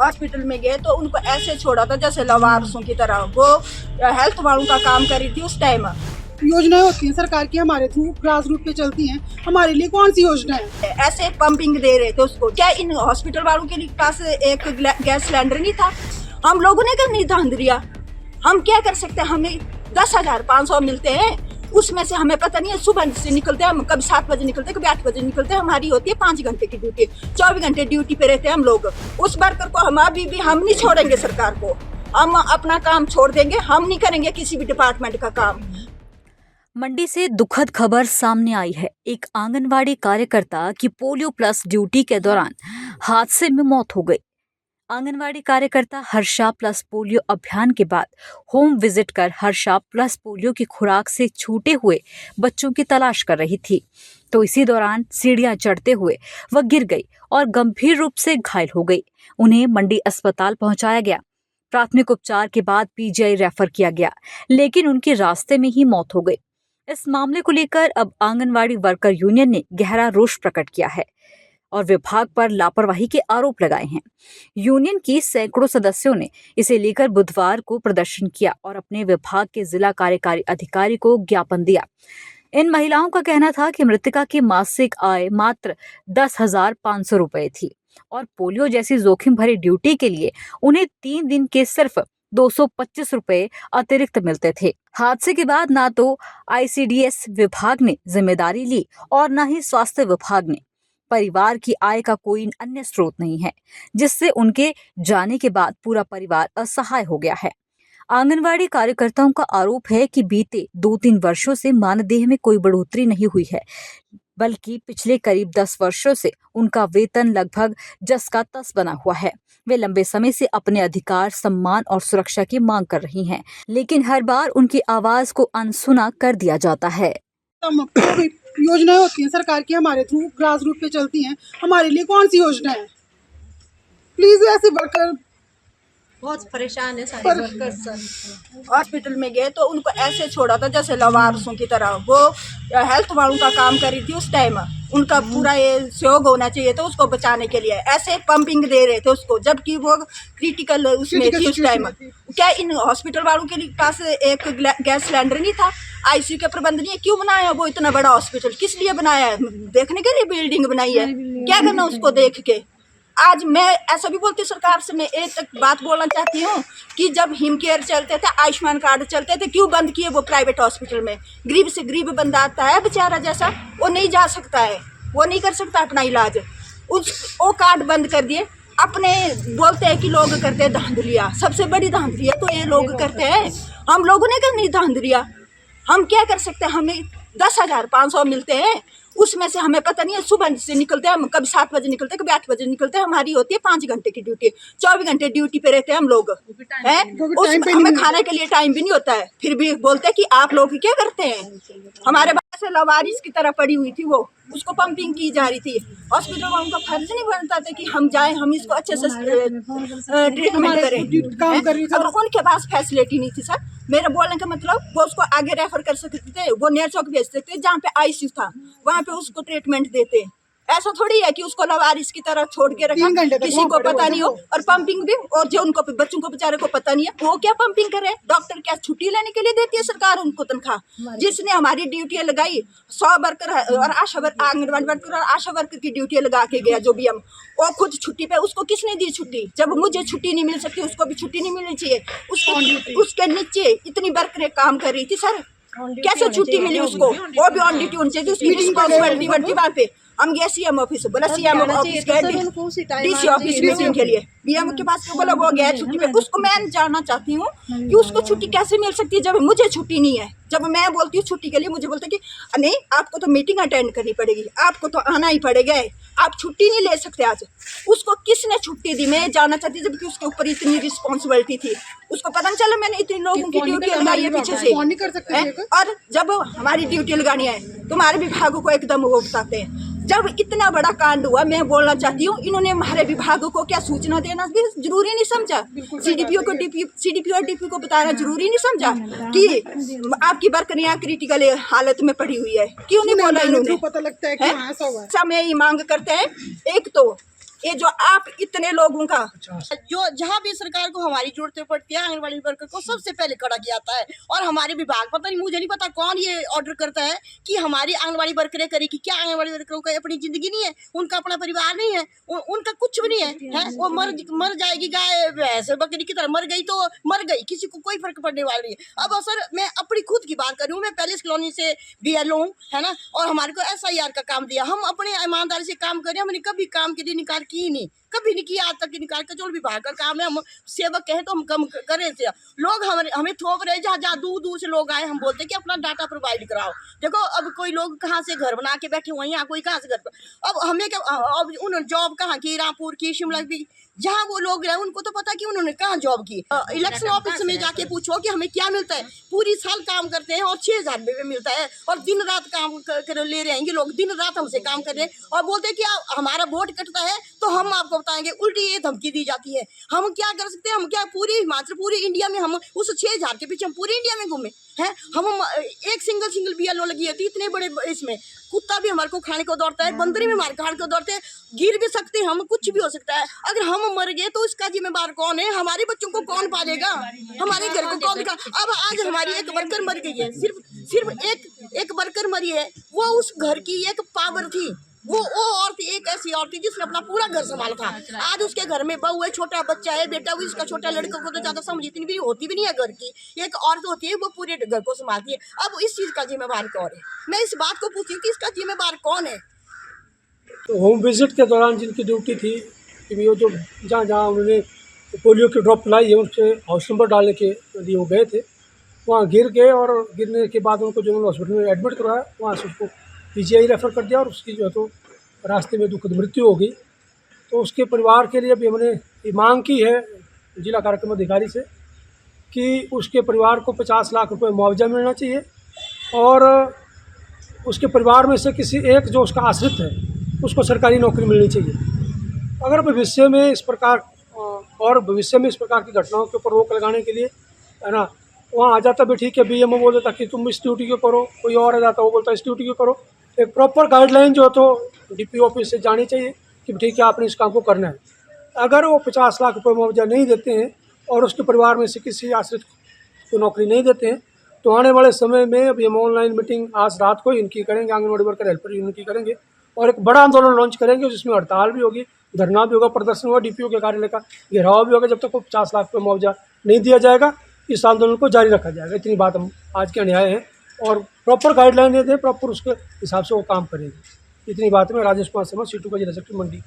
Hospital में गए तो उनको ऐसे छोड़ा था जैसे लवारसों की तरह। वो हेल्थ वालों का काम कर रही थी उस टाइम। योजनाएं होती हैं सरकार की, हमारे थ्रू ग्रास रूट पे चलती हैं, हमारे लिए कौन सी योजना है? ऐसे पंपिंग दे रहे थे उसको। क्या इन हॉस्पिटल वालों के पास एक गैस सिलेंडर नहीं था? हम लोगों ने क्यों नहीं ध्यान दिया? हम क्या कर सकते हैं? हमें 10,500 मिलते हैं, उसमें से हमें पता नहीं है। सुबह से निकलते हैं हम, कभी 7 बजे निकलते हैं, कभी 8 बजे निकलते हैं। हमारी होती है 5 घंटे की ड्यूटी, 24 घंटे ड्यूटी पे रहते हैं हम लोग। उस वर्कर को हम अभी भी हम नहीं छोड़ेंगे सरकार को। हम अपना काम छोड़ देंगे, हम नहीं करेंगे किसी भी डिपार्टमेंट का काम। मंडी से दुखद खबर सामने आई है। एक आंगनवाड़ी कार्यकर्ता की पोलियो प्लस ड्यूटी के दौरान हादसे में मौत हो गई। आंगनवाड़ी कार्यकर्ता हर्षा प्लस पोलियो अभियान के बाद होम विजिट कर हर्षा प्लस पोलियो की खुराक से छूटे हुए बच्चों की तलाश कर रही थी, तो इसी दौरान सीढ़ियां चढ़ते हुए वह गिर गई और गंभीर रूप से घायल हो गई। उन्हें मंडी अस्पताल पहुंचाया गया। प्राथमिक उपचार के बाद पीजीआई रेफर किया गया, लेकिन उनकी रास्ते में ही मौत हो गई। इस मामले को लेकर अब आंगनवाड़ी वर्कर यूनियन ने गहरा रोष प्रकट किया है और विभाग पर लापरवाही के आरोप लगाए हैं। यूनियन की सैकड़ों सदस्यों ने इसे लेकर बुधवार को प्रदर्शन किया और अपने विभाग के जिला कार्यकारी अधिकारी को ज्ञापन दिया। इन महिलाओं का कहना था कि मृतका की मासिक आय मात्र 10,500 रुपए थी और पोलियो जैसी जोखिम भरी ड्यूटी के लिए उन्हें 3 दिन के सिर्फ 225 रुपए अतिरिक्त मिलते थे। हादसे के बाद ना तो आईसीडीएस विभाग ने जिम्मेदारी ली और न ही स्वास्थ्य विभाग ने। परिवार की आय का कोई अन्य स्रोत नहीं है, जिससे उनके जाने के बाद पूरा परिवार असहाय हो गया है। आंगनवाड़ी कार्यकर्ताओं का आरोप है कि बीते 2-3 वर्षों से मानदेय में कोई बढ़ोतरी नहीं हुई है, बल्कि पिछले करीब 10 वर्षों से उनका वेतन लगभग जस का तस बना हुआ है। वे लंबे समय से अपने अधिकार, सम्मान और सुरक्षा की मांग कर रही हैं, लेकिन हर बार उनकी आवाज को अनसुना कर दिया जाता है। योजनाएं होती हैं सरकार की, हमारे थ्रू ग्रास रूट पे चलती हैं, हमारे लिए कौन सी योजना है? प्लीज ऐसे वर्कर बहुत परेशान है सारे वर्कर्स सर। हॉस्पिटल में गए तो उनको ऐसे छोड़ा था जैसे लवारसों की तरह। वो हेल्थ वालों का काम कर रही थी उस टाइम। उनका पूरा ये सहयोग होना चाहिए था उसको बचाने के लिए। ऐसे पंपिंग दे रहे थे उसको, जबकि वो क्रिटिकल उसमें थी उस टाइम। क्या इन हॉस्पिटल वालों के पास एक गैस सिलेंडर नहीं था? आईसीयू के प्रबंध नहीं है? क्यों बनाया वो इतना बड़ा हॉस्पिटल? किस लिए बनाया है? देखने के लिए बिल्डिंग बनाई है? क्या करना उसको देख के? आज मैं ऐसा भी बोलती सरकार से, मैं एक तक बात बोलना चाहती हूँ कि जब हिम केयर चलते थे, आयुष्मान कार्ड चलते थे, क्यों बंद किए वो प्राइवेट हॉस्पिटल में? गरीब से गरीब बंदा आता है बेचारा जैसा, वो नहीं जा सकता है, वो नहीं कर सकता अपना इलाज, वो कार्ड बंद कर दिए। अपने बोलते हैं कि लोग करते हैं धांधलिया, सबसे बड़ी धांधलिया तो ये लोग करते हैं। हम लोगों ने क्यों नहीं धांधलिया? हम क्या कर सकते हैं? हमें 10,500 मिलते हैं, उसमें से हमें पता नहीं है। सुबह से निकलते हैं हम, कभी 7 बजे निकलते हैं, कभी 8 बजे निकलते हैं। हमारी होती है 5 घंटे की ड्यूटी, 24 घंटे ड्यूटी पे रहते हैं हम लोग हैं। हमें खाने के लिए टाइम भी नहीं होता है, फिर भी बोलते हैं कि आप लोग क्या करते हैं? हमारे बात से लवारिस की तरह पड़ी हुई थी वो, उसको पंपिंग की जा रही थी। हॉस्पिटल वालों का फर्ज नहीं बनता था कि हम जाएं, हम इसको अच्छे से ट्रीटमेंट करें। और उनके पास फैसिलिटी नहीं थी सर। मेरा बोलने का मतलब, वो उसको आगे रेफर कर सकते थे, वो नेर चौक भेज सकते थे जहाँ पे आईसीयू था, वहाँ पे उसको ट्रीटमेंट देते। ऐसा थोड़ी है कि उसको लवारिस की तरह छोड़ के रखा, किसी को पता नहीं हो। और पंपिंग भी, और जो उनको बच्चों को बेचारे को पता नहीं है, वो क्या पंपिंग करे? डॉक्टर क्या छुट्टी लेने के लिए देती है सरकार उनको तनख्वाह? जिसने हमारी ड्यूटियां लगाई, 100 वर्कर और आशा वर्कर, आंगनबाड़ी वर्कर और आशा वर्कर की ड्यूटियां लगा के गया जो भी हम, वो खुद छुट्टी पे, उसको किसने दी छुट्टी? जब मुझे छुट्टी नहीं मिल सकती, उसको भी छुट्टी नहीं मिलनी चाहिए। उसके नीचे इतनी वर्करें काम कर रही थी सर, कैसे छुट्टी मिली उसको? वो भी ऑन ड्यूटी होनी चाहिए, उसकी रिस्पॉन्सिबिलिटी बढ़ती। वहाँ पे हम गए सीएम ऑफिस, बोला सीएम ऑफिस गए डीसी ऑफिस मीटिंग के लिए, बीएम के पास बोला वो गया छुट्टी पे। उसको मैं जानना चाहती हूँ कि उसको छुट्टी कैसे मिल सकती है जब मुझे छुट्टी नहीं है? जब मैं बोलती हूँ छुट्टी के लिए, मुझे बोलते कि नहीं आपको तो मीटिंग अटेंड करनी पड़ेगी, आपको तो आना ही पड़ेगा, आप छुट्टी नहीं ले सकते आज। उसको किसने छुट्टी दी? मैं जानना चाहती हूँ, जबकि उसके ऊपर इतनी रिस्पॉन्सिबिलिटी थी। उसको पता नहीं चला मैंने इतने लोगों की ड्यूटी लगाई है पीछे से। और जब हमारी ड्यूटी लगानी है, तुम्हारे विभाग को एकदम वो बताते हैं। जब इतना बड़ा कांड हुआ, मैं बोलना चाहती हूँ, इन्होंने हमारे विभाग को क्या सूचना देना भी जरूरी नहीं समझा? सीडीपीओ को सीडीपीओ और डीपीओ को बताना जरूरी नहीं समझा कि आपकी वर्कर यहाँ क्रिटिकल हालत में पड़ी हुई है? क्यों नहीं बोला इन्होंने? पता लगता है कि सब ये मांग करते हैं, एक तो ये जो आप इतने लोगों का जो जहाँ भी सरकार को हमारी जरूरतें पड़ती है आंगनबाड़ी वर्कर को सबसे पहले खड़ा किया जाता है। और हमारे विभाग, पता नहीं, मुझे नहीं पता कौन ये ऑर्डर करता है कि हमारी आंगनबाड़ी वर्करें करेगी। क्या आंगनबाड़ी वर्करों का अपनी जिंदगी नहीं है? उनका अपना परिवार नहीं है? उनका कुछ भी नहीं है? वो मर जाएगी, गाय भैंस बकरी की तरह मर गई तो मर गई, किसी को कोई फर्क पड़ने वाला नहीं है। अब सर मैं अपनी खुद की बात कर रही हूँ, मैं पैलेस कॉलोनी से BLO हूँ, है ना, और हमारे को SIR का काम दिया, हम अपने ईमानदारी से काम करें, हमने कभी काम के लिए निकाल की ही नहीं, कभी नहीं किया आज तक। निकाल का जो विभाग का काम है, हम सेवक कहें तो हम कम करें से लोग हमें थोप रहे, जहाँ दूर दूर से लोग आए, हम बोलते कि अपना डाटा प्रोवाइड कराओ। देखो अब कोई लोग कहाँ से घर बना के बैठे हुए हैं, यहाँ कोई कहाँ से घर, अब हमें क्या, अब उन्होंने जॉब कहाँ की, रामपुर की, शिमला की, जहाँ वो लोग रहे उनको तो पता कि उन्होंने कहाँ जॉब की। इलेक्शन ऑफिस में जाके पूछो कि हमें क्या मिलता है। पूरी साल काम करते हैं और 6,000 रुपये मिलता है, और दिन रात काम कर ले रहे हैं ये लोग, दिन रात हमसे काम कर रहे हैं, और बोलते हैं कि हमारा वोट कटता है तो हम आपको बताएंगे। उल्टी ये धमकी दी जाती है। हम क्या कर सकते हैं? हम क्या पूरी हिमाचल, पूरी इंडिया में, हम उस 6,000 के पीछे हम पूरी इंडिया में घूमे हैं? हम एक सिंगल BLO लगी होती इतने बड़े इसमें, कुत्ता भी हमारे को खाने को दौड़ता है, बंदर भी हमारे खाने को दौड़ते हैं, गिर भी सकते हैं हम, कुछ भी हो सकता है। अगर हम मर गए तो इसका जिम्मेदार कौन है? हमारे बच्चों को कौन पालेगा? हमारे घर को कौन दिखा? अब आज हमारी एक वर्कर मर गई है, सिर्फ एक वर्कर मरी है, वो उस घर की एक पावर थी, वो औरत एक ऐसी औरत थी जिसने अपना पूरा घर संभाला था। आज उसके घर में बहू है, छोटा बच्चा है, बेटा भी उसका छोटा, लड़कों को तो ज्यादा समझ इतनी भी होती भी नहीं है। घर की एक औरत होती है, वो पूरे घर को संभालती है। अब इस चीज का जिम्मेवार कौन है? मैं इस बात को पूछी कि इसका जिम्मेवार कौन है? तो होम विजिट के दौरान जिनकी ड्यूटी थी कि वो जो जहाँ जहाँ उन्होंने पोलियो की ड्रॉप पिलाई है उससे हाउस नंबर डालने के लिए वो गए थे, वहाँ गिर गए, और गिरने के बाद उनको जो हॉस्पिटल में एडमिट करवाया, वहाँ से उसको PGI रेफ़र कर दिया, और उसकी जो है तो रास्ते में दुखद मृत्यु हो गई। तो उसके परिवार के लिए भी हमने ये मांग की है जिला कार्यक्रम अधिकारी से कि उसके परिवार को 50 लाख रुपए मुआवजा मिलना चाहिए, और उसके परिवार में से किसी एक जो उसका आश्रित है उसको सरकारी नौकरी मिलनी चाहिए। अगर भविष्य में इस प्रकार की घटनाओं के ऊपर रोक लगाने के लिए, है ना, वहाँ आ जाता भी ठीक है, BMO बोल देता कि तुम इस ड्यूटी को करो, कोई और आ जाता वो बोलता इस ड्यूटी को करो। एक प्रॉपर गाइडलाइन जो तो DPO ऑफिस से जानी चाहिए कि ठीक है आपने इस काम को करना है। अगर वो 50 लाख रुपये मुआवजा नहीं देते हैं और उसके परिवार में से किसी आश्रित को नौकरी नहीं देते हैं, तो आने वाले समय में अभी हम ऑनलाइन मीटिंग आज रात को इनकी करेंगे, आंगनबाड़ी वर्कर हेल्पर यूनियन की करेंगे, और एक बड़ा आंदोलन लॉन्च करेंगे जिसमें हड़ताल भी होगी, धरना भी होगा, प्रदर्शन होगा, DPO के कार्यालय का घेराव भी होगा, जब तक वो 50 लाख रुपये मुआवजा नहीं दिया जाएगा। इस आंदोलन को जारी रखा जाएगा। इतनी बात हम आज के न्याय हैं, और प्रॉपर गाइडलाइन दे दें, प्रॉपर उसके हिसाब से वो काम करेंगे। इतनी बात में राजेश कुमार शर्मा, C2 का जिला सेक्रेटरी मंडी।